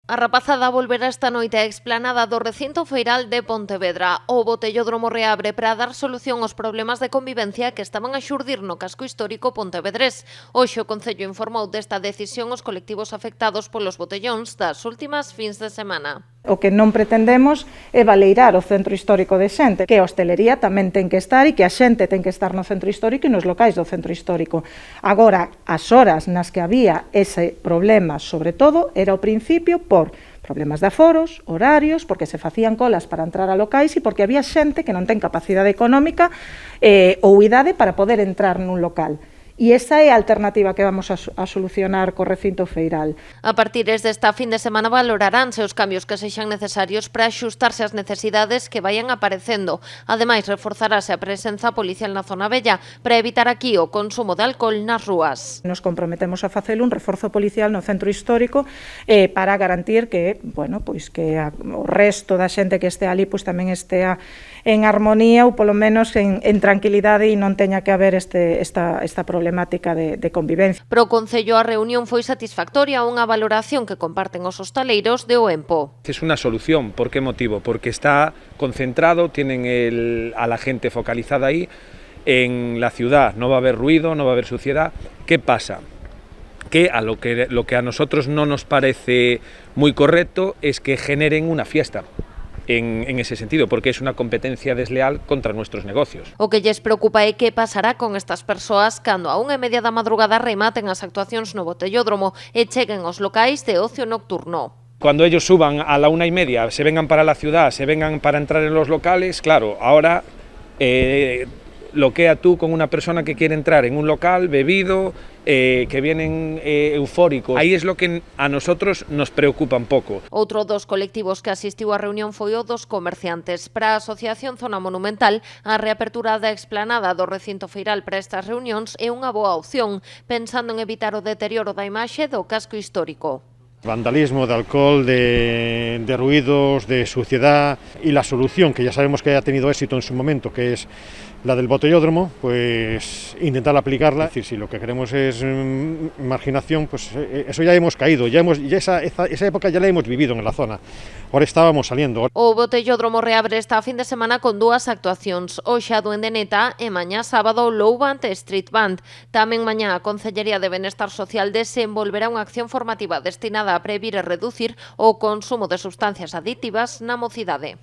A rapazada volverá esta noite á explanada do recinto feiral de Pontevedra. O botellódromo reabre para dar solución aos problemas de convivencia que estaban a xurdir no casco histórico pontevedrés. Hoxe o Concello informou desta decisión aos colectivos afectados polos botellóns das últimas fins de semana. O que non pretendemos é baleirar o centro histórico de xente, que a hostelería tamén ten que estar e que a xente ten que estar no centro histórico e nos locais do centro histórico. Agora, as horas nas que había ese problema, sobre todo, era ao principio por problemas de aforos, horarios, porque se facían colas para entrar a locais e porque había xente que non ten capacidade económica ou idade para poder entrar nun local. E esa é a alternativa que vamos a solucionar co recinto feiral. A partir desta fin de semana valoraránse os cambios que sexan necesarios para axustarse ás necesidades que vayan aparecendo. Ademais, reforzarase a presenza policial na zona vella para evitar aquí o consumo de alcohol nas rúas. Nos comprometemos a facelo un reforzo policial no centro histórico para garantir que, que o resto da xente que este ali tamén estea en armonía ou polo menos en tranquilidade e non teña que haber esta problemática de convivencia. Pro Concello a reunión foi satisfactoria, unha valoración que comparten os hostaleiros de Oempo. Es una solución, ¿por qué motivo? Porque está concentrado, tienen a la gente focalizada ahí, en la ciudad no va a haber ruido, no va a haber suciedad. ¿Qué pasa? Que lo que a nosotros no nos parece muy correcto es que generen una fiesta. En ese sentido, porque es una competencia desleal contra nuestros negocios. O que lles preocupa é que pasará con estas persoas cando a 1:30 da madrugada rematen as actuacións no botellódromo e cheguen aos locais de ocio nocturno. Cuando ellos suban a la 1:30, se vengan para la ciudad, se vengan para entrar en los locales, claro, ahora bloquea tú con una persona que quiere entrar en un local bebido, que vienen eufóricos. Ahí es lo que a nosotros nos preocupa un pouco. Outro dos colectivos que asistiu á reunión foi o dos comerciantes. Para a Asociación Zona Monumental, a reapertura da explanada do recinto feiral para estas reunións é unha boa opción, pensando en evitar o deterioro da imaxe do casco histórico. Vandalismo, de alcohol, de ruidos, de suciedad y la solución, que ya sabemos que ha tenido éxito en su momento, que es la del botellódromo, pues intentar aplicarla. Es decir, si lo que queremos es marginación, pues eso ya hemos caído, esa época ya la hemos vivido en la zona. Ahora estábamos saliendo. O botellódromo reabre esta fin de semana con dúas actuacións. Hoxe a Duende Neta e mañá sábado Low Band e Street Band. Tamén mañá a Concellería de Benestar Social desenvolverá unha acción formativa destinada a previr e reducir o consumo de sustancias aditivas na mocidade.